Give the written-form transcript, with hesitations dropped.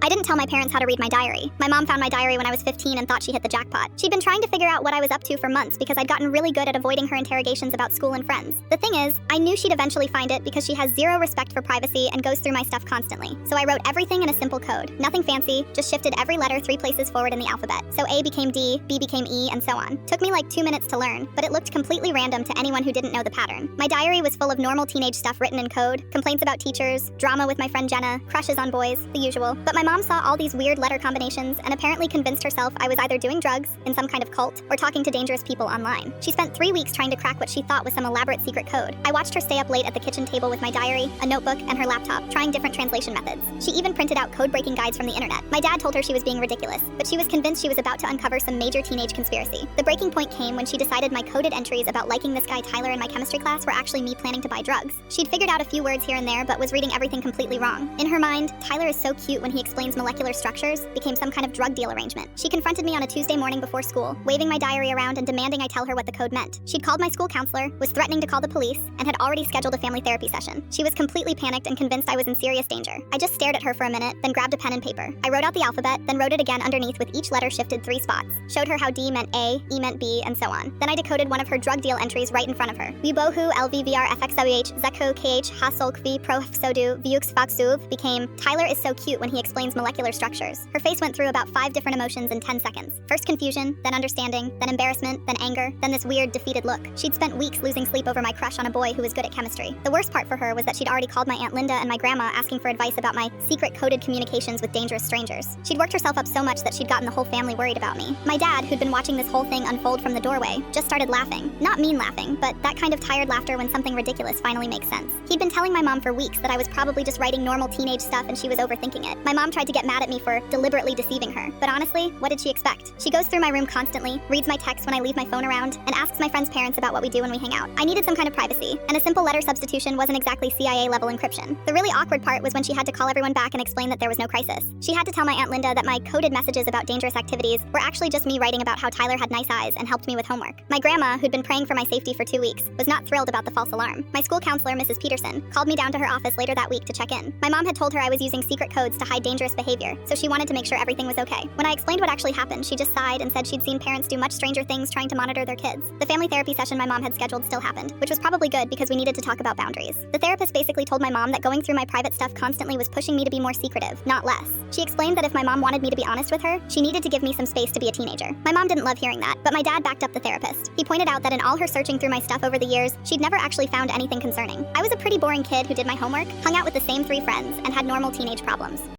I didn't tell my parents how to read my diary. My mom found my diary when I was 15 and thought she hit the jackpot. She'd been trying to figure out what I was up to for months because I'd gotten really good at avoiding her interrogations about school and friends. The thing is, I knew she'd eventually find it because she has zero respect for privacy and goes through my stuff constantly. So I wrote everything in a simple code. Nothing fancy, just shifted every letter 3 places forward in the alphabet. So A became D, B became E, and so on. Took me like 2 minutes to learn, but it looked completely random to anyone who didn't know the pattern. My diary was full of normal teenage stuff written in code, complaints about teachers, drama with my friend Jenna, crushes on boys, the usual. But my mom saw all these weird letter combinations and apparently convinced herself I was either doing drugs, in some kind of cult, or talking to dangerous people online. She spent 3 weeks trying to crack what she thought was some elaborate secret code. I watched her stay up late at the kitchen table with my diary, a notebook, and her laptop, trying different translation methods. She even printed out code-breaking guides from the internet. My dad told her she was being ridiculous, but she was convinced she was about to uncover some major teenage conspiracy. The breaking point came when she decided my coded entries about liking this guy Tyler in my chemistry class were actually me planning to buy drugs. She'd figured out a few words here and there, but was reading everything completely wrong. In her mind, Tyler is so cute when he explains molecular structures became some kind of drug deal arrangement. She confronted me on a Tuesday morning before school, waving my diary around and demanding I tell her what the code meant. She'd called my school counselor, was threatening to call the police, and had already scheduled a family therapy session. She was completely panicked and convinced I was in serious danger. I just stared at her for a minute, then grabbed a pen and paper. I wrote out the alphabet, then wrote it again underneath with each letter shifted 3 spots. Showed her how D meant A, E meant B, and so on. Then I decoded one of her drug deal entries right in front of her. Vibohu LVVR FXWH Zeko KH Hasolkvi Profsodu Viux Foxuv became Tyler is so cute when he explains molecular structures. Her face went through about 5 different emotions in 10 seconds. First confusion, then understanding, then embarrassment, then anger, then this weird defeated look. She'd spent weeks losing sleep over my crush on a boy who was good at chemistry. The worst part for her was that she'd already called my Aunt Linda and my grandma asking for advice about my secret coded communications with dangerous strangers. She'd worked herself up so much that she'd gotten the whole family worried about me. My dad, who'd been watching this whole thing unfold from the doorway, just started laughing. Not mean laughing, but that kind of tired laughter when something ridiculous finally makes sense. He'd been telling my mom for weeks that I was probably just writing normal teenage stuff and she was overthinking it. My mom tried to get mad at me for deliberately deceiving her, but honestly, what did she expect? She goes through my room constantly, reads my texts when I leave my phone around, and asks my friends' parents about what we do when we hang out. I needed some kind of privacy, and a simple letter substitution wasn't exactly CIA-level encryption. The really awkward part was when she had to call everyone back and explain that there was no crisis. She had to tell my Aunt Linda that my coded messages about dangerous activities were actually just me writing about how Tyler had nice eyes and helped me with homework. My grandma, who'd been praying for my safety for 2 weeks, was not thrilled about the false alarm. My school counselor, Mrs. Peterson, called me down to her office later that week to check in. My mom had told her I was using secret codes to hide dangerous behavior, so she wanted to make sure everything was okay. When I explained what actually happened, she just sighed and said she'd seen parents do much stranger things trying to monitor their kids. The family therapy session my mom had scheduled still happened, which was probably good because we needed to talk about boundaries. The therapist basically told my mom that going through my private stuff constantly was pushing me to be more secretive, not less. She explained that if my mom wanted me to be honest with her, she needed to give me some space to be a teenager. My mom didn't love hearing that, but my dad backed up the therapist. He pointed out that in all her searching through my stuff over the years, she'd never actually found anything concerning. I was a pretty boring kid who did my homework, hung out with the same 3 friends, and had normal teenage problems.